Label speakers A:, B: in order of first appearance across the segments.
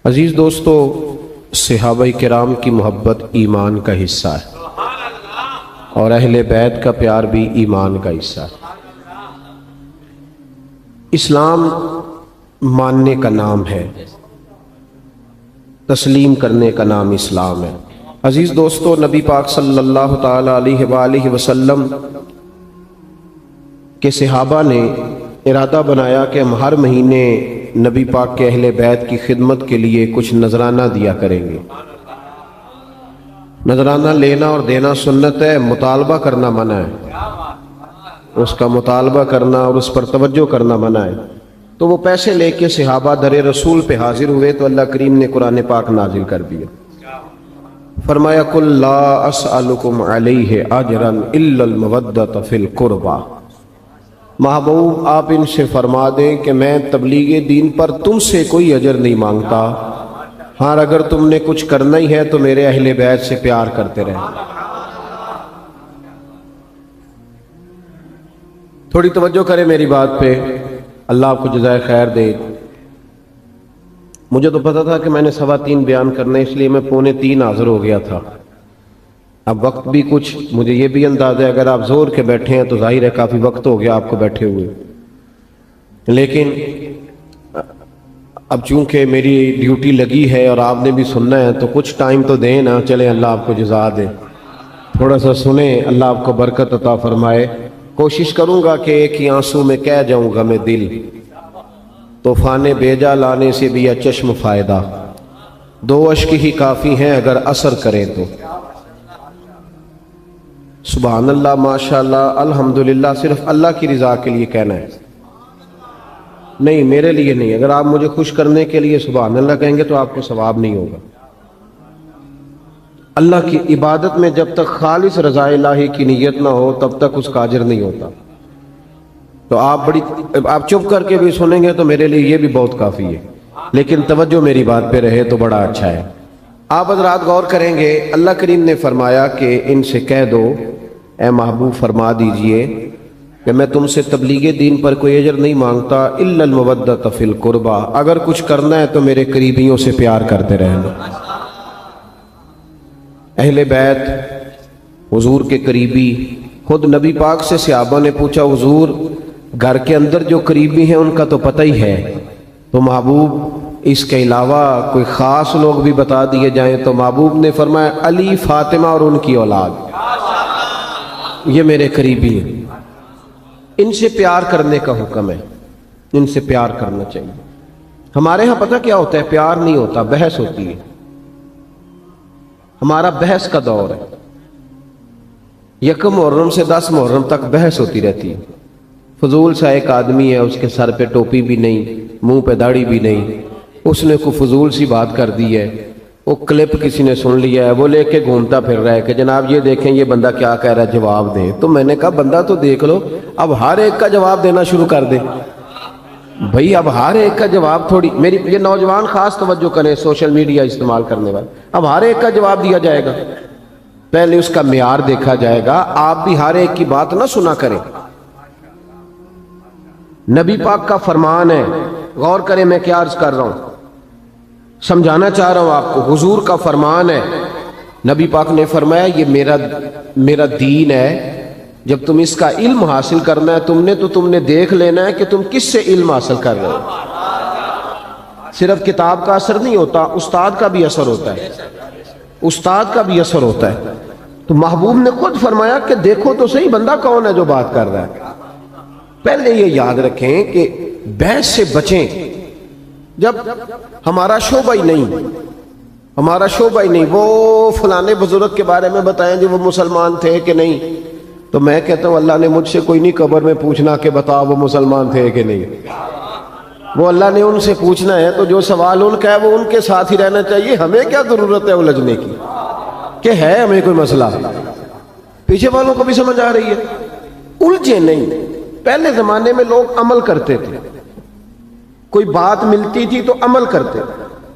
A: عزیز دوستو، صحابہ کرام کی محبت ایمان کا حصہ ہے اور اہل بیت کا پیار بھی ایمان کا حصہ ہے۔ اسلام ماننے کا نام ہے، تسلیم کرنے کا نام اسلام ہے۔ عزیز دوستو، نبی پاک صلی اللہ تعالی علیہ وآلہ وسلم کے صحابہ نے ارادہ بنایا کہ ہم ہر مہینے نبی پاک کے اہل بیت کی خدمت کے لیے کچھ نذرانہ دیا کریں گے۔ نذرانہ لینا اور دینا سنت ہے، مطالبہ کرنا منع ہے۔ اس کا مطالبہ کرنا اور اس پر توجہ کرنا منع ہے۔ تو وہ پیسے لے کے صحابہ در رسول پہ حاضر ہوئے تو اللہ کریم نے قرآن پاک نازل کر دیا۔ فرمایا قل لا اسألکم علیہ اجرا الا المودۃ فی القربى، محبوب آپ ان سے فرما دیں کہ میں تبلیغ دین پر تم سے کوئی اجر نہیں مانگتا، ہاں اگر تم نے کچھ کرنا ہی ہے تو میرے اہل بیت سے پیار کرتے رہیں۔ تھوڑی توجہ کریں میری بات پہ، اللہ آپ کو جزائے خیر دے۔ مجھے تو پتا تھا کہ میں نے 2:15 بیان کرنا ہے، اس لیے میں 2:45 حاضر ہو گیا تھا۔ اب وقت بھی کچھ مجھے یہ بھی اندازہ ہے، اگر آپ زور کے بیٹھے ہیں تو ظاہر ہے کافی وقت ہو گیا آپ کو بیٹھے ہوئے، لیکن اب چونکہ میری ڈیوٹی لگی ہے اور آپ نے بھی سننا ہے تو کچھ ٹائم تو دیں نا۔ چلیں، اللہ آپ کو جزا دے، تھوڑا سا سنیں، اللہ آپ کو برکت عطا فرمائے۔ کوشش کروں گا کہ ایک ہی آنسو میں کہہ جاؤں گا میں دل، طوفان بیجا لانے سے بھی یا چشم فائدہ، 2 اشک ہی کافی ہیں اگر اثر کریں تو۔ سبحان اللہ، ماشاءاللہ، الحمدللہ، صرف اللہ کی رضا کے لیے کہنا ہے، نہیں میرے لیے نہیں۔ اگر آپ مجھے خوش کرنے کے لیے سبحان اللہ کہیں گے تو آپ کو ثواب نہیں ہوگا۔ اللہ کی عبادت میں جب تک خالص رضا الہی کی نیت نہ ہو تب تک اس کا اجر نہیں ہوتا۔ تو آپ چپ کر کے بھی سنیں گے تو میرے لیے یہ بھی بہت کافی ہے، لیکن توجہ میری بات پہ رہے تو بڑا اچھا ہے۔ آپ حضرات غور کریں گے، اللہ کریم نے فرمایا کہ ان سے کہہ دو، اے محبوب فرما دیجئے کہ میں تم سے تبلیغ دین پر کوئی اجر نہیں مانگتا، الا المودۃ فی القربى، اگر کچھ کرنا ہے تو میرے قریبیوں سے پیار کرتے رہنا۔ اہل بیت حضور کے قریبی، خود نبی پاک سے صحابہ نے پوچھا حضور گھر کے اندر جو قریبی ہیں ان کا تو پتہ ہی ہے، تو محبوب اس کے علاوہ کوئی خاص لوگ بھی بتا دیے جائیں؟ تو محبوب نے فرمایا علی، فاطمہ اور ان کی اولاد، یہ میرے قریبی ہیں، ان سے پیار کرنے کا حکم ہے، ان سے پیار کرنا چاہیے۔ ہمارے ہاں پتہ کیا ہوتا ہے؟ پیار نہیں ہوتا، بحث ہوتی ہے۔ ہمارا بحث کا دور ہے، 1 محرم سے 10 محرم تک بحث ہوتی رہتی ہے۔ فضول سا ایک آدمی ہے، اس کے سر پہ ٹوپی بھی نہیں، منہ پہ داڑھی بھی نہیں، اس نے کوئی فضول سی بات کر دی ہے، وہ کلپ کسی نے سن لیا ہے، وہ لے کے گھومتا پھر رہا ہے کہ جناب یہ دیکھیں یہ بندہ کیا کہہ رہا ہے، جواب دیں۔ تو میں نے کہا بندہ تو دیکھ لو، اب ہر ایک کا جواب دینا شروع کر دے بھائی، اب ہر ایک کا جواب تھوڑی، میری یہ نوجوان خاص توجہ کریں، سوشل میڈیا استعمال کرنے والے، اب ہر ایک کا جواب دیا جائے گا؟ پہلے اس کا معیار دیکھا جائے گا۔ آپ بھی ہر ایک کی بات نہ سنا کریں۔ نبی پاک کا فرمان ہے، غور کریں میں کیا عرض کر رہا ہوں، سمجھانا چاہ رہا ہوں آپ کو۔ حضور کا فرمان ہے، نبی پاک نے فرمایا یہ میرا دین ہے، جب تم اس کا علم حاصل کرنا ہے تم نے دیکھ لینا ہے کہ تم کس سے علم حاصل کر رہے ہو۔ صرف کتاب کا اثر نہیں ہوتا، استاد کا بھی اثر ہوتا ہے، استاد کا بھی اثر ہوتا ہے۔ تو محبوب نے خود فرمایا کہ دیکھو تو صحیح بندہ کون ہے جو بات کر رہا ہے۔ پہلے یہ یاد رکھیں کہ بحث سے بچیں۔ جب ہمارا شعبہ ہی نہیں، وہ فلانے بزرگ کے بارے میں بتائیں جی وہ مسلمان تھے کہ نہیں، تو میں کہتا ہوں اللہ نے مجھ سے کوئی نہیں قبر میں پوچھنا کہ بتاؤ وہ مسلمان تھے کہ نہیں، وہ اللہ نے ان سے پوچھنا ہے، تو جو سوال ان کا ہے وہ ان کے ساتھ ہی رہنا چاہیے۔ ہمیں کیا ضرورت ہے الجھنے کی کہ ہے ہمیں کوئی مسئلہ؟ پیچھے والوں کو بھی سمجھ آ رہی ہے، الجھے نہیں۔ پہلے زمانے میں لوگ عمل کرتے تھے، کوئی بات ملتی تھی تو عمل کرتے،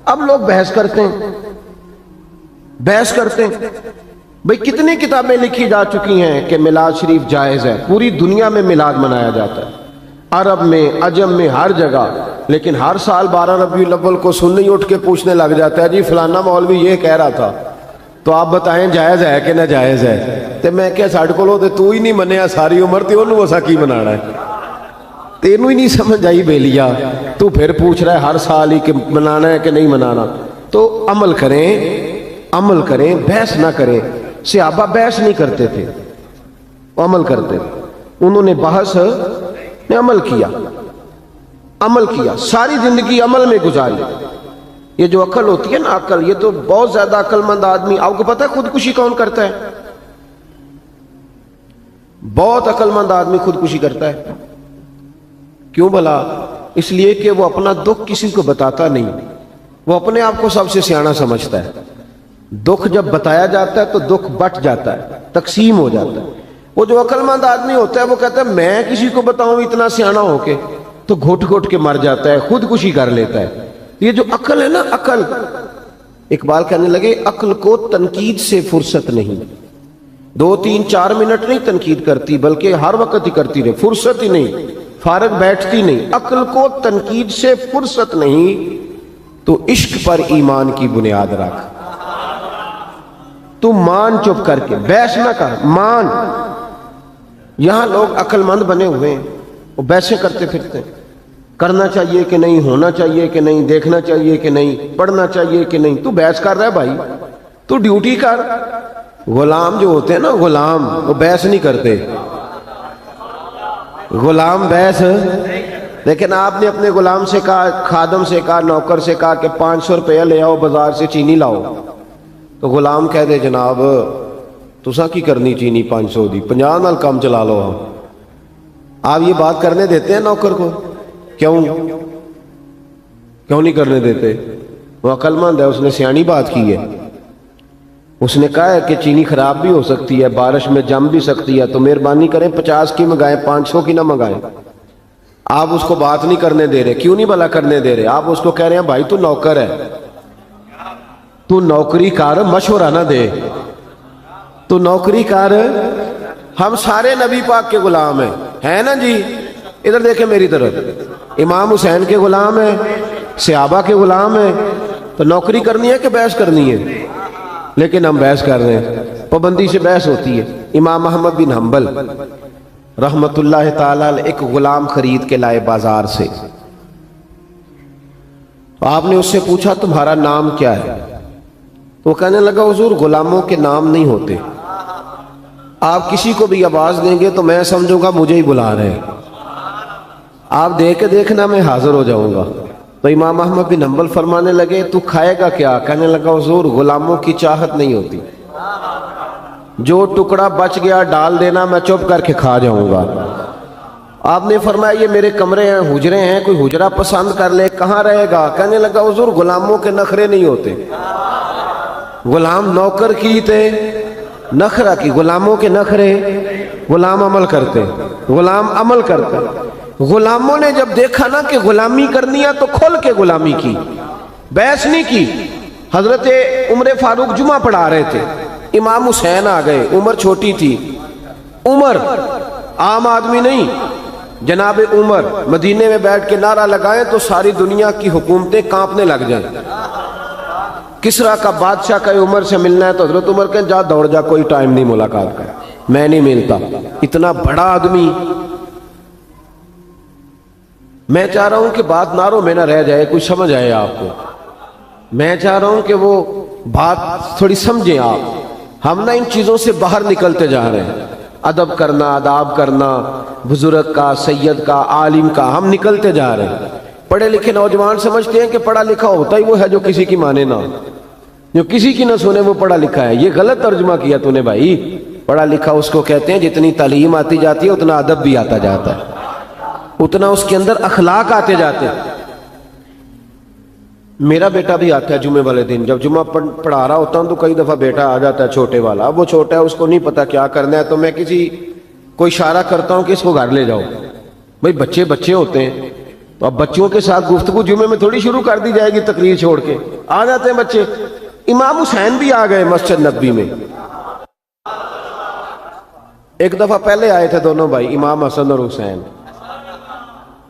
A: اب لوگ بحث کرتے ہیں۔ بھئی کتنی کتابیں لکھی جا چکی ہیں کہ میلاد شریف جائز ہے، پوری دنیا میں میلاد منایا جاتا ہے، عرب میں عجم میں ہر جگہ، لیکن ہر سال 12 ربیع الاول کو سنی اٹھ کے پوچھنے لگ جاتا ہے جی فلانا مولوی یہ کہہ رہا تھا، تو آپ بتائیں جائز ہے کہ نہ جائز ہے؟ تو میں کیا ساڑھ کو لو تو ہی نہیں منیا ساری عمر تے انہوں وسا کی منانا ہے، تینوں ہی نہیں سمجھ آئی بے لیا، تو پھر پوچھ رہا ہے ہر سال ہی کہ منانا ہے کہ نہیں منانا۔ تو عمل کریں، بحث نہ کریں۔ صحابہ بحث نہیں کرتے تھے، عمل کرتے تھے، انہوں نے بحث نے عمل کیا، ساری زندگی عمل میں گزاری۔ یہ جو عقل ہوتی ہے نا، عقل، یہ تو بہت زیادہ عقل مند آدمی، آپ کو پتہ ہے خودکشی کون کرتا ہے؟ بہت عقل مند آدمی خودکشی کرتا ہے۔ کیوں بھلا؟ اس لیے کہ وہ اپنا دکھ کسی کو بتاتا نہیں، وہ اپنے آپ کو سب سے سیاںا سمجھتا ہے۔ دکھ جب بتایا جاتا ہے تو دکھ بٹ جاتا ہے، تقسیم ہو جاتا ہے۔ وہ جو عقل مند آدمی ہوتا ہے وہ کہتا ہے میں کسی کو بتاؤں اتنا سیاںا ہو کے، تو گھٹ گھٹ کے مر جاتا ہے، خودکشی کر لیتا ہے۔ یہ جو عقل ہے نا، عقل، اقبال کہنے لگے عقل کو تنقید سے فرصت نہیں، 2 3 4 منٹ نہیں تنقید کرتی، بلکہ ہر وقت ہی کرتی رہے، فرصت ہی نہیں، فارغ بیٹھتی نہیں۔ عقل کو تنقید سے فرصت نہیں، تو عشق پر ایمان کی بنیاد رکھ۔ تو مان چپ کر کے، بحث نہ کر، مان۔ یہاں لوگ عقل مند بنے ہوئے ہیں، وہ بحثیں کرتے پھرتے ہیں، کرنا چاہیے کہ نہیں، ہونا چاہیے کہ نہیں، دیکھنا چاہیے کہ نہیں، پڑھنا چاہیے کہ نہیں۔ تو بحث کر رہا ہے بھائی، تو ڈیوٹی کر۔ غلام جو ہوتے ہیں نا، غلام، وہ بحث نہیں کرتے، غلام بحث۔ لیکن آپ نے اپنے غلام سے کہا، خادم سے کہا، نوکر سے کہا کہ 500 روپیہ لے آؤ بازار سے، چینی لاؤ، تو غلام کہہ دے جناب تساں کی کرنی چینی 500 دی، 50 نال کام چلا لو۔ آپ یہ بات کرنے دیتے ہیں نوکر کو؟ کیوں نہیں کرنے دیتے؟ وہ عقل مند ہے، اس نے سیانی بات کی ہے، اس نے کہا ہے کہ چینی خراب بھی ہو سکتی ہے، بارش میں جم بھی سکتی ہے، تو مہربانی کریں 50 کی منگائیں، 500 کی نہ منگائیں۔ آپ اس کو بات نہیں کرنے دے رہے، کیوں نہیں بھلا کرنے دے رہے؟ آپ اس کو کہہ رہے ہیں بھائی تو نوکر ہے، تو نوکری کر، مشورہ نہ دے، تو نوکری کر۔ ہم سارے نبی پاک کے غلام ہیں نا جی؟ ادھر دیکھیں میری طرف، امام حسین کے غلام ہیں، صحابہ کے غلام ہیں، تو نوکری کرنی ہے کہ بحث کرنی ہے؟ لیکن ہم بحث کر رہے ہیں، پابندی سے بحث ہوتی ہے۔ امام احمد بن حنبل رحمت اللہ تعالی علیہ ایک غلام خرید کے لائے بازار سے، آپ نے اس سے پوچھا تمہارا نام کیا ہے؟ تو وہ کہنے لگا حضور غلاموں کے نام نہیں ہوتے، آپ کسی کو بھی آواز دیں گے تو میں سمجھوں گا مجھے ہی بلا رہے ہیں، آپ دے کے دیکھنا میں حاضر ہو جاؤں گا۔ تو امام احمد بن حنبل فرمانے لگے تو کھائے گا کیا؟ کہنے لگا حضور غلاموں کی چاہت نہیں ہوتی، جو ٹکڑا بچ گیا ڈال دینا، میں چپ کر کے کھا جاؤں گا۔ آپ نے فرمایا یہ میرے کمرے ہیں، حجرے ہیں، کوئی حجرہ پسند کر لے، کہاں رہے گا؟ کہنے لگا حضور غلاموں کے نخرے نہیں ہوتے، غلام نوکر کی تے نخرہ کی، غلاموں کے نخرے، غلام عمل کرتے، غلام عمل کرتے۔ غلاموں نے جب دیکھا نا کہ غلامی کرنی ہے تو کھل کے غلامی کی، بحث نہیں کی۔ حضرت عمر فاروق جمعہ پڑھا رہے تھے، امام حسین آ گئے، عمر چھوٹی تھی، عمر عام آدمی نہیں، جناب عمر مدینے میں بیٹھ کے نعرہ لگائیں تو ساری دنیا کی حکومتیں کانپنے لگ جائیں۔ کسرا کا بادشاہ کا عمر سے ملنا ہے تو حضرت عمر کہیں جا دوڑ جا، کوئی ٹائم نہیں ملاقات کا، میں نہیں ملتا۔ اتنا بڑا آدمی، میں چاہ رہا ہوں کہ بات نعروں میں نہ رہ جائے، کچھ سمجھ آئے آپ کو، میں چاہ رہا ہوں کہ وہ بات تھوڑی سمجھیں آپ۔ ہم نہ ان چیزوں سے باہر نکلتے جا رہے ہیں، ادب کرنا، آداب کرنا، بزرگ کا، سید کا، عالم کا، ہم نکلتے جا رہے ہیں۔ پڑھے لکھے نوجوان سمجھتے ہیں کہ پڑھا لکھا ہوتا ہی وہ ہے جو کسی کی مانے نہ، جو کسی کی نہ سنے وہ پڑھا لکھا ہے۔ یہ غلط ترجمہ کیا تو نے بھائی، پڑھا لکھا اس کو کہتے ہیں جتنی تعلیم آتی جاتی ہے اتنا ادب بھی آتا جاتا ہے، اتنا اس کے اندر اخلاق آتے جاتے ہیں۔ میرا بیٹا بھی آتا ہے جمعے والے دن، جب جمعہ پڑھا رہا ہوتا ہوں تو کئی دفعہ بیٹا آ جاتا ہے چھوٹے والا، اب وہ چھوٹا ہے اس کو نہیں پتا کیا کرنا ہے، تو میں کوئی اشارہ کرتا ہوں کہ اس کو گھر لے جاؤ، بھائی بچے ہوتے ہیں، تو اب بچوں کے ساتھ گفتگو جمعے میں تھوڑی شروع کر دی جائے گی، تقریر چھوڑ کے آ جاتے ہیں بچے۔ امام حسین بھی آ گئے مسجد نبوی میں، ایک دفعہ پہلے آئے تھے دونوں بھائی، امام حسن اور حسین،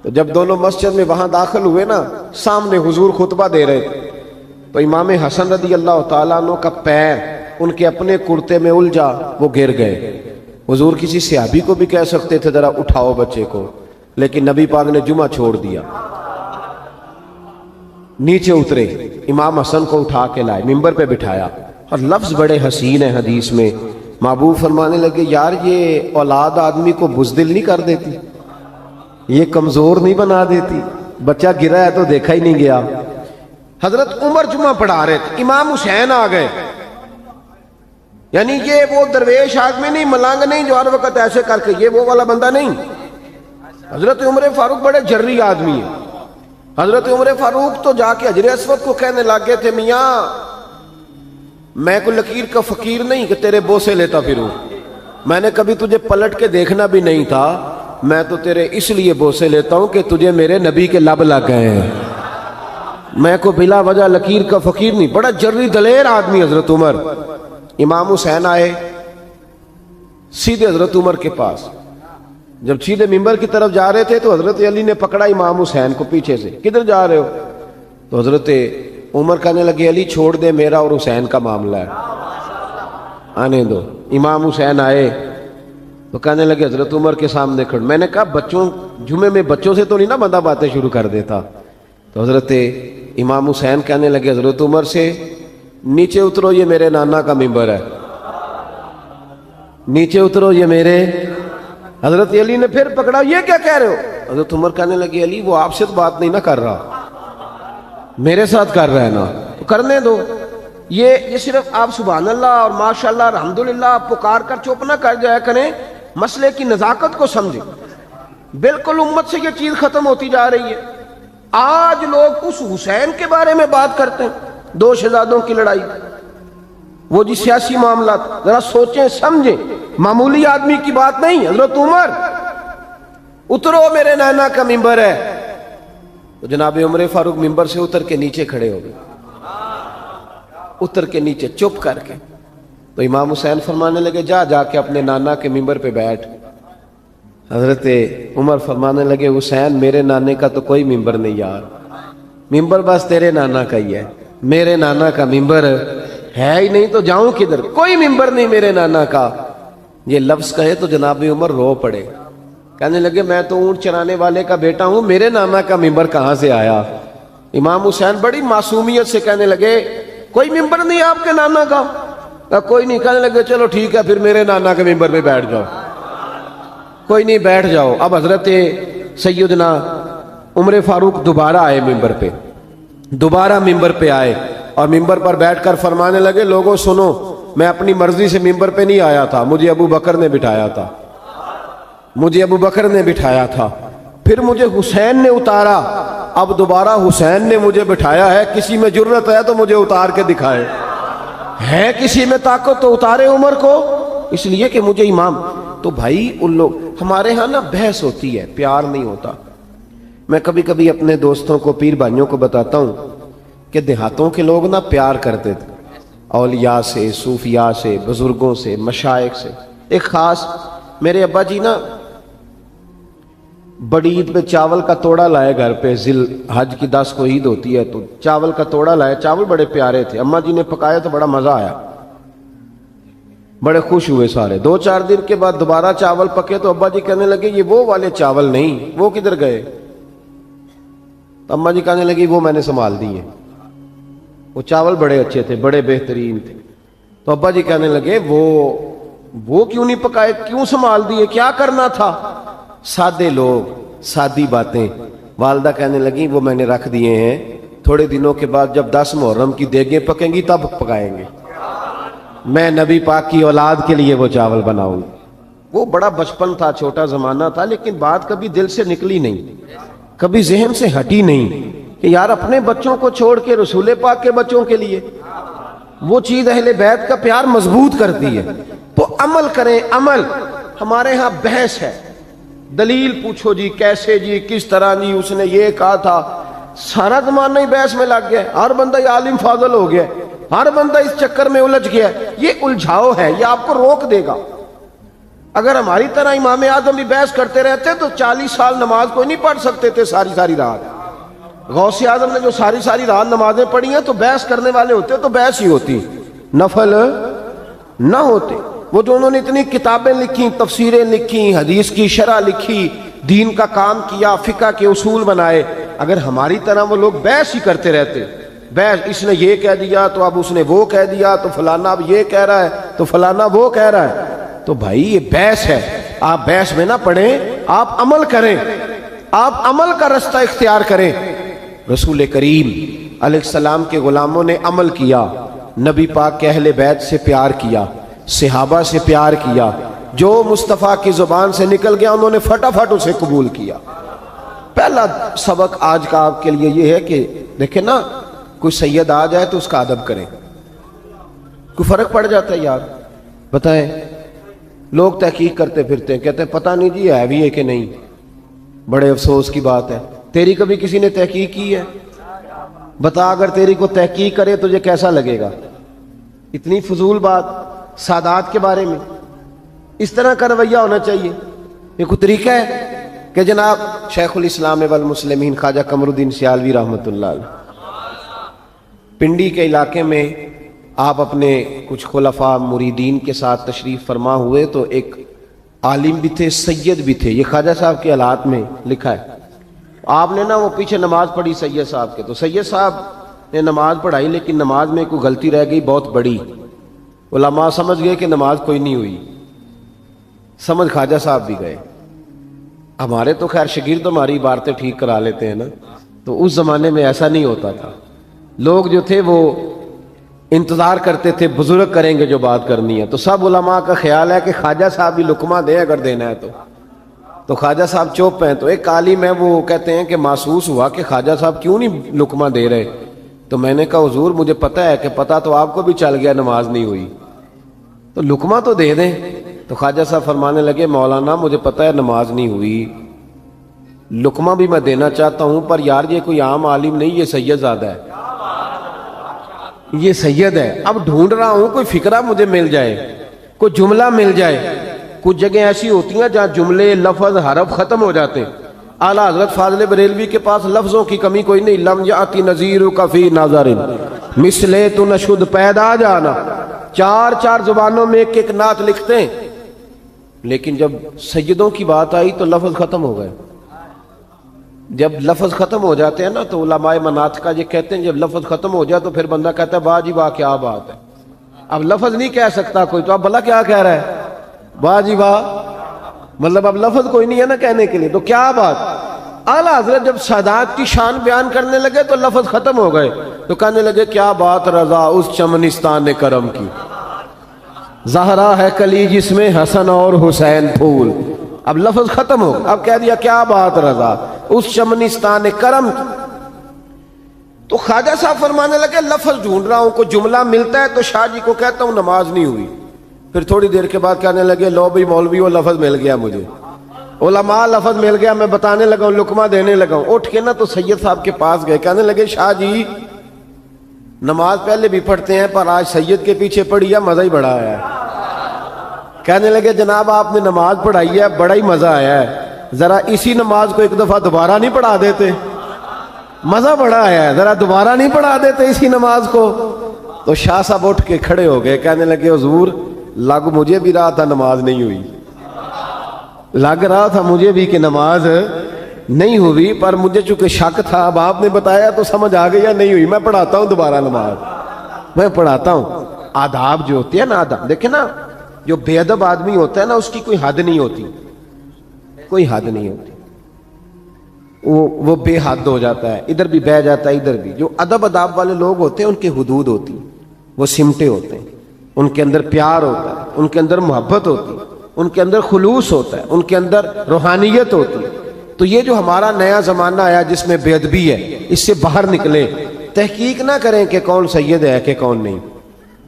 A: تو جب دونوں مسجد میں وہاں داخل ہوئے نا، سامنے حضور خطبہ دے رہے تھے، تو امام حسن رضی اللہ تعالیٰ عنہ کا پیر ان کے اپنے کرتے میں الجھا، وہ گر گئے۔ حضور کسی صحابی کو بھی کہہ سکتے تھے ذرا اٹھاؤ بچے کو، لیکن نبی پاک نے جمعہ چھوڑ دیا۔ نیچے اترے، امام حسن کو اٹھا کے لائے، ممبر پہ بٹھایا، اور لفظ بڑے حسین ہیں حدیث میں۔ محبوب فرمانے لگے یار یہ اولاد آدمی کو بزدل نہیں کر دیتی، یہ کمزور نہیں بنا دیتی، بچہ گرا ہے تو دیکھا ہی نہیں گیا۔ حضرت عمر جمعہ پڑھا رہے تھے، امام حسین آ گئے، یعنی یہ وہ درویش آدمی نہیں، ملنگ نہیں جو ہر وقت ایسے کر کے، یہ وہ والا بندہ نہیں۔ حضرت عمر فاروق بڑے جرری آدمی ہیں۔ حضرت عمر فاروق تو جا کے حجر اسود کو کہنے لگے تھے میاں میں کوئی لکیر کا فقیر نہیں کہ تیرے بوسے لیتا پھروں، میں نے کبھی تجھے پلٹ کے دیکھنا بھی نہیں تھا، میں تو تیرے اس لیے بوسے لیتا ہوں کہ تجھے میرے نبی کے لب لگ گئے ہیں، میں کو بلا وجہ لکیر کا فقیر نہیں۔ بڑا جرری دلیر آدمی حضرت عمر۔ امام حسین آئے سیدھے حضرت عمر کے پاس، جب سیدھے ممبر کی طرف جا رہے تھے تو حضرت علی نے پکڑا امام حسین کو پیچھے سے، کدھر جا رہے ہو؟ تو حضرت عمر کہنے لگے علی چھوڑ دے، میرا اور حسین کا معاملہ ہے، آنے دو۔ امام حسین آئے تو کہنے لگے حضرت عمر کے سامنے کھڑ، میں نے کہا بچوں جمعے میں بچوں سے تو نہیں نا بندہ باتیں شروع کر دیتا۔ تو حضرت امام حسین کہنے لگے حضرت عمر سے نیچے اترو، یہ میرے نانا کا ممبر ہے، نیچے اترو یہ میرے۔ حضرت علی نے پھر پکڑا، یہ کیا کہہ رہے ہو؟ حضرت عمر کہنے لگے علی وہ آپ سے تو بات نہیں نہ کر رہا، میرے ساتھ کر رہا ہے نا، تو کرنے دو۔ یہ صرف آپ سبحان اللہ اور ماشاءاللہ الحمدللہ پکار کر چپ نہ کر جایا کریں، مسئلے کی نزاکت کو سمجھیں۔ بالکل امت سے یہ چیز ختم ہوتی جا رہی ہے۔ آج لوگ اس حسین کے بارے میں بات کرتے ہیں، دو شہزادوں کی لڑائی، وہ جی سیاسی معاملات، ذرا سوچیں سمجھیں، معمولی آدمی کی بات نہیں۔ حضرت عمر اترو میرے نانا کا ممبر ہے، تو جناب عمر فاروق ممبر سے اتر کے نیچے کھڑے ہو گئے، اتر کے نیچے چپ کر کے۔ تو امام حسین فرمانے لگے جا جا کے اپنے نانا کے ممبر پہ بیٹھ۔ حضرت عمر فرمانے لگے حسین میرے نانے کا تو کوئی ممبر نہیں یار، ممبر بس تیرے نانا کا ہی ہے، میرے نانا کا ممبر ہے ہی نہیں، تو جاؤں کدھر، کوئی ممبر نہیں میرے نانا کا۔ یہ لفظ کہے تو جناب عمر رو پڑے، کہنے لگے میں تو اونٹ چرانے والے کا بیٹا ہوں، میرے نانا کا ممبر کہاں سے آیا؟ امام حسین بڑی معصومیت سے کہنے لگے کوئی ممبر نہیں آپ کے نانا کا؟ کوئی نہیں۔ کہنے لگے چلو ٹھیک ہے پھر میرے نانا کے ممبر پہ بیٹھ جاؤ۔ کوئی نہیں بیٹھ جاؤ۔ اب حضرت سیدنا عمر فاروق دوبارہ آئے ممبر پہ، دوبارہ ممبر پہ آئے اور ممبر پر بیٹھ کر فرمانے لگے لوگوں سنو، میں اپنی مرضی سے ممبر پہ نہیں آیا تھا، مجھے ابو بکر نے بٹھایا تھا، مجھے ابو بکر نے بٹھایا تھا، پھر مجھے حسین نے اتارا، اب دوبارہ حسین نے مجھے بٹھایا ہے، کسی میں جرت ہے تو مجھے اتار کے دکھائے، ہے کسی میں طاقت تو اتارے عمر کو، اس لیے کہ مجھے امام۔ تو بھائی ان لوگ ہمارے ہاں نا بحث ہوتی ہے، پیار نہیں ہوتا۔ میں کبھی کبھی اپنے دوستوں کو پیر بھائیوں کو بتاتا ہوں کہ دیہاتوں کے لوگ نا پیار کرتے تھے اولیاء سے، صوفیاء سے، بزرگوں سے، مشائخ سے۔ ایک خاص میرے ابا جی نا بڑی عید پہ چاول کا توڑا لائے گھر پہ، ذی الحج کی 10 کو عید ہوتی ہے تو چاول کا توڑا لائے، چاول بڑے پیارے تھے، اماں جی نے پکایا تو بڑا مزہ آیا، بڑے خوش ہوئے سارے۔ 2-4 دن کے بعد دوبارہ چاول پکے تو ابا جی کہنے لگے یہ وہ والے چاول نہیں، وہ کدھر گئے؟ تو اماں جی کہنے لگی وہ میں نے سنبھال دیے، وہ چاول بڑے اچھے تھے، بڑے بہترین تھے۔ تو ابا جی کہنے لگے وہ کیوں نہیں پکائے، کیوں سنبھال دیے، کیا کرنا تھا؟ سادے لوگ، سادی باتیں۔ والدہ کہنے لگی وہ میں نے رکھ دیے ہیں، تھوڑے دنوں کے بعد جب 10 محرم کی دیگیں پکیں گی تب پکائیں گے، میں نبی پاک کی اولاد کے لیے وہ چاول بناؤں گا۔ وہ بڑا بچپن تھا، چھوٹا زمانہ تھا، لیکن بات کبھی دل سے نکلی نہیں، کبھی ذہن سے ہٹی نہیں کہ یار اپنے بچوں کو چھوڑ کے رسول پاک کے بچوں کے لیے وہ چیز اہل بیت کا پیار مضبوط کرتی ہے۔ تو عمل کریں، عمل۔ ہمارے ہاں بحث ہے، دلیل پوچھو جی، کیسے جی، کس طرح جی، اس نے یہ کہا تھا، سارا زمانہ ہی بحث میں لگ گیا، ہر بندہ یہ عالم فاضل ہو گیا، ہر بندہ اس چکر میں الجھ گیا۔ یہ الجھاؤ ہے، یہ آپ کو روک دے گا۔ اگر ہماری طرح امام اعظم بھی بحث کرتے رہتے تو 40 سال نماز کوئی نہیں پڑھ سکتے تھے ساری رات۔ غوث اعظم نے جو ساری رات نمازیں پڑھی ہیں تو بحث کرنے والے ہوتے تو بحث ہی ہوتی، نفل نہ ہوتے۔ وہ جو انہوں نے اتنی کتابیں لکھی، تفسیریں لکھی، حدیث کی شرح لکھی، دین کا کام کیا، فقہ کے اصول بنائے، اگر ہماری طرح وہ لوگ بحث ہی کرتے رہتے، بحث اس نے یہ کہہ دیا تو اب اس نے وہ کہہ دیا، تو فلانا اب یہ کہہ رہا ہے تو فلانا وہ کہہ رہا ہے، تو بھائی یہ بحث ہے۔ آپ بحث میں نہ پڑھیں، آپ عمل کریں، آپ عمل کا رستہ اختیار کریں۔ رسول کریم علیہ السلام کے غلاموں نے عمل کیا، نبی پاک کے اہل بیت سے پیار کیا، صحابہ سے پیار کیا، جو مصطفیٰ کی زبان سے نکل گیا انہوں نے فٹافٹ اسے قبول کیا۔ پہلا سبق آج کا آپ کے لیے یہ ہے کہ دیکھیں نا، کوئی سید آ جائے تو اس کا ادب کریں۔ کوئی فرق پڑ جاتا ہے یار، بتائیں، لوگ تحقیق کرتے پھرتے ہیں، کہتے ہیں پتہ نہیں جی ہے بھی ہے کہ نہیں، بڑے افسوس کی بات ہے۔ تیری کبھی کسی نے تحقیق کی ہے؟ بتا، اگر تیری کو تحقیق کرے تجھے کیسا لگے گا؟ اتنی فضول بات سادات کے بارے میں، اس طرح کا رویہ ہونا چاہیے؟ یہ کوئی طریقہ ہے کہ جناب شیخ الاسلام والمسلمین خواجہ قمر الدین سیالوی رحمۃ اللہ علیہ پنڈی کے علاقے میں آپ اپنے کچھ خلفاء مریدین کے ساتھ تشریف فرما ہوئے تو ایک عالم بھی تھے، سید بھی تھے، یہ خواجہ صاحب کے حالات میں لکھا ہے۔ آپ نے نا وہ پیچھے نماز پڑھی سید صاحب کے، تو سید صاحب نے نماز پڑھائی لیکن نماز میں کوئی غلطی رہ گئی بہت بڑی، علماء سمجھ گئے کہ نماز کوئی نہیں ہوئی، سمجھ خواجہ صاحب بھی گئے۔ ہمارے تو خیر شاگرد ہماری عبارتیں ٹھیک کرا لیتے ہیں نا، تو اس زمانے میں ایسا نہیں ہوتا تھا۔ لوگ جو تھے وہ انتظار کرتے تھے بزرگ کریں گے جو بات کرنی ہے، تو سب علماء کا خیال ہے کہ خواجہ صاحب بھی لقمہ دیں اگر دینا ہے تو خواجہ صاحب چوپ ہیں۔ تو ایک عالم ہے وہ کہتے ہیں کہ محسوس ہوا کہ خواجہ صاحب کیوں نہیں لقمہ دے رہے، تو میں نے کہا حضور مجھے پتہ ہے کہ پتہ تو آپ کو بھی چل گیا نماز نہیں ہوئی، تو لقمہ تو دے دیں۔ تو خواجہ صاحب فرمانے لگے مولانا مجھے پتہ ہے نماز نہیں ہوئی، لقمہ بھی میں دینا چاہتا ہوں، پر یار یہ کوئی عام عالم نہیں، یہ سید زادہ ہے، یہ سید ہے۔ اب ڈھونڈ رہا ہوں کوئی فقرہ مجھے مل جائے، کوئی جملہ مل جائے۔ کچھ جگہیں ایسی ہوتی ہیں جہاں جملے، لفظ، حرف ختم ہو جاتے ہیں۔ اعلیٰ حضرت فاضل بریلوی کے پاس لفظوں کی کمی کوئی نہیں، لم یاتی نذیر کفی ناظر مثلے تو نشد پیدا جانا، چار زبانوں میں ایک نعت لکھتے ہیں، لیکن جب سیدوں کی بات آئی تو لفظ ختم ہو گئے۔ جب لفظ ختم ہو جاتے ہیں نا تو علماء مناطق یہ کہتے ہیں جب لفظ ختم ہو جائے تو پھر بندہ کہتا ہے واہ جی واہ کیا بات ہے۔ اب لفظ نہیں کہہ سکتا کوئی تو اب بھلا کیا کہہ رہا ہے، واہ جی واہ، مطلب اب لفظ کوئی نہیں ہے نا کہنے کے لیے، تو کیا بات۔ اعلیٰ حضرت جب سادات کی شان بیان کرنے لگے تو لفظ ختم ہو گئے، تو کہنے لگے کیا بات رضا اس چمنستان نے کرم کی، زہرا ہے کلی جس میں حسن اور حسین پھول۔ اب لفظ ختم ہو، اب کہہ دیا کیا بات رضا اس چمنستان کرم کی۔ تو خواجہ صاحب فرمانے لگے لفظ ڈھونڈ رہا ہوں، کوئی جملہ ملتا ہے تو شاہ جی کو کہتا ہوں نماز نہیں ہوئی۔ پھر تھوڑی دیر کے بعد کہنے لگے لو بھائی مولوی وہ لفظ مل گیا مجھے، علماء لفظ مل گیا، میں بتانے لگا ہوں، لقمہ دینے لگا ہوں۔ اٹھ کے نا تو سید صاحب کے پاس گئے، کہنے لگے شاہ جی نماز پہلے بھی پڑھتے ہیں پر آج سید کے پیچھے پڑھی ہے، مزہ ہی بڑا آیا ہے۔ کہنے لگے جناب آپ نے نماز پڑھائی ہے، بڑا ہی مزہ آیا ہے، ذرا اسی نماز کو ایک دفعہ دوبارہ نہیں پڑھا دیتے، مزہ بڑا آیا ہے، ذرا دوبارہ نہیں پڑھا دیتے اسی نماز کو۔ تو شاہ صاحب اٹھ کے کھڑے ہو گئے، کہنے لگے حضور لگ مجھے بھی رہا تھا نماز نہیں ہوئی، لگ رہا تھا مجھے بھی کہ نماز نہیں ہوئی، پر مجھے چونکہ شک تھا، اب آپ نے بتایا تو سمجھ آ گئی یا نہیں ہوئی، میں پڑھاتا ہوں دوبارہ نماز، میں پڑھاتا ہوں۔ آداب جو ہوتے ہیں نا، آداب دیکھیں نا، جو بے ادب آدمی ہوتا ہے نا اس کی کوئی حد نہیں ہوتی، کوئی حد نہیں ہوتی، وہ بے حد ہو جاتا ہے، ادھر بھی بہ جاتا ہے ادھر بھی۔ جو ادب اداب والے لوگ ہوتے ہیں ان کے حدود ہوتی، وہ سمٹے ہوتے ہیں، ان کے اندر پیار ہوتا ہے، ان کے اندر محبت ہوتی ہے، ان کے اندر خلوص ہوتا ہے، ان کے اندر روحانیت ہوتی ہے۔ تو یہ جو ہمارا نیا زمانہ آیا جس میں بے ادبی ہے، اس سے باہر نکلیں، تحقیق نہ کریں کہ کون سید ہے کہ کون نہیں،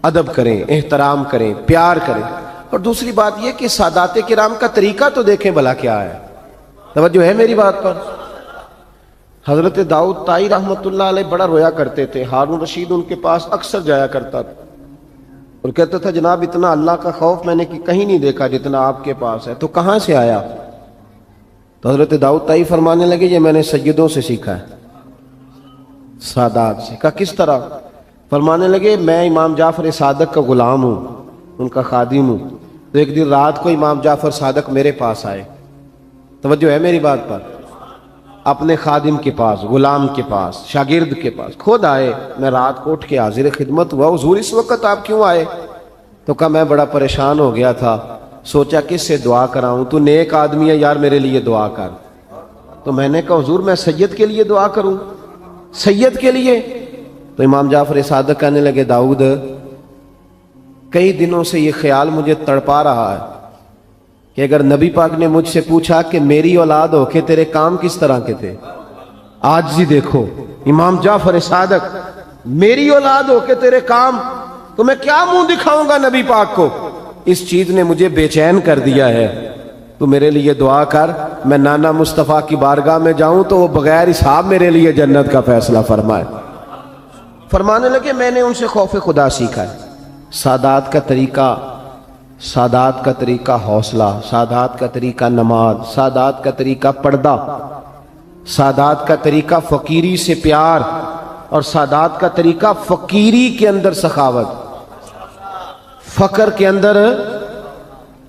A: ادب کریں، احترام کریں، پیار کریں۔ اور دوسری بات یہ کہ سادات کرام کا طریقہ تو دیکھیں بھلا کیا ہے، توجہ ہے میری بات پر۔ حضرت داؤد طائی رحمۃ اللہ علیہ بڑا رویا کرتے تھے، ہارون رشید ان کے پاس اکثر جایا کرتا تھا، اور کہتا تھا جناب اتنا اللہ کا خوف میں نے کہیں نہیں دیکھا جتنا آپ کے پاس ہے، تو کہاں سے آیا؟ تو حضرت داؤد طائی فرمانے لگے یہ میں نے سیدوں سے سیکھا ہے، سادات سے۔ کہا کس طرح؟ فرمانے لگے میں امام جعفر صادق کا غلام ہوں، ان کا خادم ہوں۔ تو ایک دن رات کو امام جعفر صادق میرے پاس آئے، توجہ ہے میری بات پر، اپنے خادم کے پاس، غلام کے پاس، شاگرد کے پاس خود آئے۔ میں رات کو اٹھ کے حاضر خدمت ہوا، حضور اس وقت آپ کیوں آئے؟ تو کہا میں بڑا پریشان ہو گیا تھا، سوچا کس سے دعا کراؤں، تو نیک آدمی ہے یار میرے لیے دعا کر۔ تو میں نے کہا حضور میں سید کے لیے دعا کروں، سید کے لیے؟ تو امام جعفر صادق کہنے لگے داؤد کئی دنوں سے یہ خیال مجھے تڑپا رہا ہے کہ اگر نبی پاک نے مجھ سے پوچھا کہ میری اولاد ہو کے تیرے کام کس طرح کے تھے، آج جی دیکھو امام جعفر صادق، میری اولاد ہو کے تیرے کام، تو میں کیا منہ دکھاؤں گا نبی پاک کو؟ اس چیز نے مجھے بے چین کر دیا ہے، تو میرے لیے دعا کر میں نانا مصطفیٰ کی بارگاہ میں جاؤں تو وہ بغیر حساب میرے لیے جنت کا فیصلہ فرمائے۔ فرمانے لگے میں نے ان سے خوف خدا سیکھا ہے، سادات کا طریقہ، سادات کا طریقہ حوصلہ، سادات کا طریقہ نماز، سادات کا طریقہ پردہ، سادات کا طریقہ فقیری سے پیار، اور سادات کا طریقہ فقیری کے اندر سخاوت، فقر کے اندر۔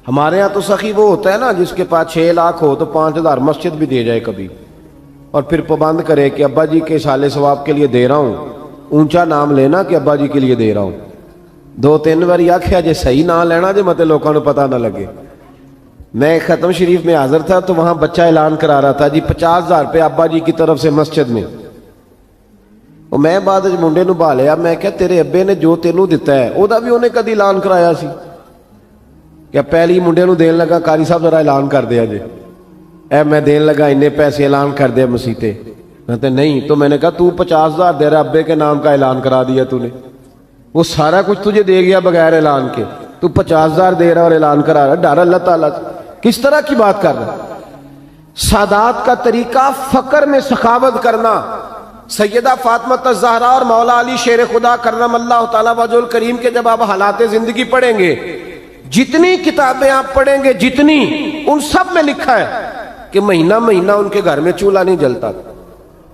A: ہمارے ہاں تو سخی وہ ہوتا ہے نا جس کے پاس 6 لاکھ ہو تو 5,000 مسجد بھی دے جائے کبھی، اور پھر پابند کرے کہ ابا جی کے سالے ثواب کے لیے دے رہا ہوں، اونچا نام لینا کہ ابا جی کے لیے دے رہا ہوں، 2-3 بار آکھیا جے صحیح نام لینا جے متے لوگوں کو پتہ نہ لگے۔ میں ختم شریف میں حاضر تھا تو وہاں بچہ اعلان کرا رہا تھا جی 50,000 روپے ابا جی کی طرف سے مسجد میں۔ اور میں بعد منڈے نو بھالیا، میں کہا تیرے ابے نے جو تینوں دیتا ہے وہ بھی انہیں کدی اعلان کرایا سی؟ کہ پہلی منڈے نو دین لگا قاری صاحب ذرا اعلان کر دیا جی، اے میں دین لگا انہیں پیسے اعلان کر دیا مسیتے، کہتے نہیں۔ تو میں نے کہا تو 50,000 دے رہا، ابے کے نام کا اعلان کرا دیا تو نے، وہ سارا کچھ تجھے دے گیا بغیر اعلان کے، تو 50,000 دے رہا اور اعلان کرا رہا، ڈر اللہ تعالیٰ سے کس طرح کی بات کر رہا؟ سادات کا طریقہ فقر میں سخاوت کرنا۔ سیدہ فاطمہ الزہرا اور مولا علی شیر خدا کرم اللہ تعالیٰ وجہ الکریم کے جب آپ حالات زندگی پڑھیں گے، جتنی کتابیں آپ پڑھیں گے جتنی، ان سب میں لکھا ہے کہ مہینہ مہینہ ان کے گھر میں چولہا نہیں جلتا تھا،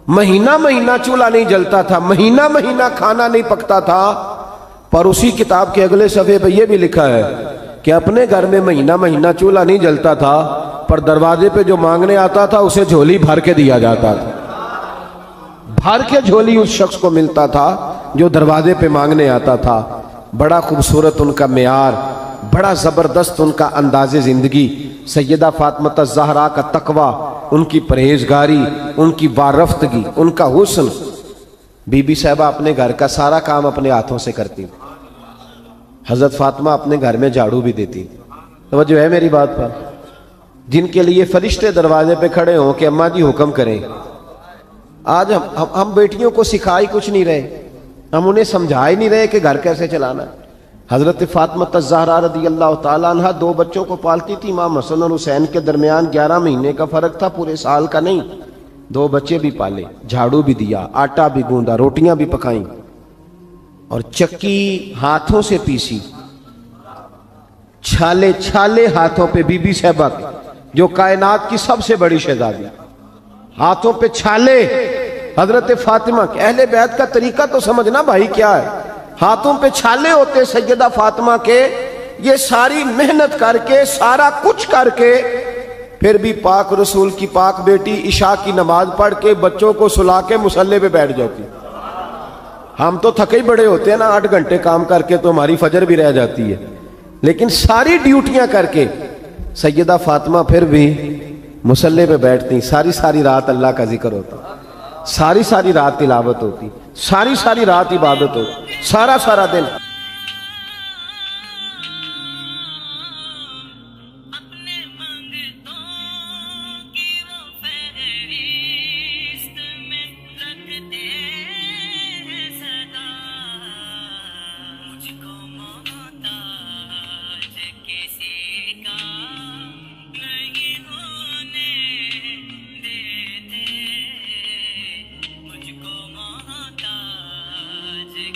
A: مہینہ مہینہ چولہا نہیں جلتا تھا، مہینہ مہینہ کھانا نہیں پکتا تھا۔ پر اسی کتاب کے اگلے صفحے پہ یہ بھی لکھا ہے کہ اپنے گھر میں مہینہ مہینہ چولہا نہیں جلتا تھا، پر دروازے پہ جو مانگنے آتا تھا اسے جھولی بھر کے دیا جاتا تھا، بھر کے جھولی اس شخص کو ملتا تھا جو دروازے پہ مانگنے آتا تھا۔ بڑا خوبصورت ان کا معیار، بڑا زبردست ان کا انداز زندگی، سیدہ فاطمہ الزہرا کا تقوی، ان کی پرہیزگاری، ان کی وارفتگی، ان کا حسن۔ بی بی صاحبہ اپنے گھر کا سارا کام اپنے ہاتھوں سے کرتی، حضرت فاطمہ اپنے گھر میں جھاڑو بھی دیتی۔ توجہ ہے میری بات پر؟ جن کے لیے فرشتے دروازے پہ کھڑے ہوں کہ اماں جی حکم کریں۔ آج ہم بیٹیوں کو سکھا ہی کچھ نہیں رہے، ہم انہیں سمجھا ہی نہیں رہے کہ گھر کیسے چلانا۔ حضرت فاطمہ الزہرا رضی اللہ تعالیٰ عنہ 2 بچوں کو پالتی تھی، امام حسن اور حسین کے درمیان 11 مہینے کا فرق تھا، پورے سال کا نہیں۔ 2 بچے بھی پالے، جھاڑو بھی دیا، آٹا بھی گوندا، روٹیاں بھی پکائیں، اور چکی ہاتھوں سے پیسی، چھالے چھالے ہاتھوں پہ بی بی صاحبہ جو کائنات کی سب سے بڑی شہزادی، ہاتھوں پہ چھالے۔ حضرت فاطمہ کے اہل بیت کا طریقہ تو سمجھنا بھائی کیا ہے، ہاتھوں پہ چھالے ہوتے سیدہ فاطمہ کے۔ یہ ساری محنت کر کے، سارا کچھ کر کے، پھر بھی پاک رسول کی پاک بیٹی عشاء کی نماز پڑھ کے بچوں کو سلا کے مصلے پہ بیٹھ جاتی۔ ہم تو تھکے ہی بڑے ہوتے ہیں نا، 8 گھنٹے کام کر کے تو ہماری فجر بھی رہ جاتی ہے، لیکن ساری ڈیوٹیاں کر کے سیدہ فاطمہ پھر بھی مصلے پہ بیٹھتی، ساری ساری رات اللہ کا ذکر ہوتا، ساری ساری رات تلاوت ہوتی، ساری ساری رات عبادت ہوتی، سارا سارا دن۔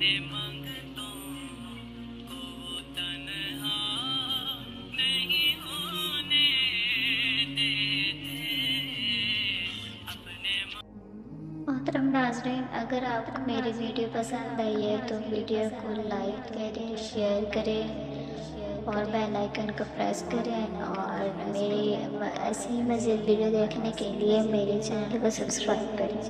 B: محترم ناظرین، اگر آپ کو میری ویڈیو پسند آئی ہے تو ویڈیو کو لائک کریں، شیئر کریں اور بیل آئیکن کو پریس کریں، اور میری ایسی مزید ویڈیو دیکھنے کے لیے میرے چینل کو سبسکرائب کریں۔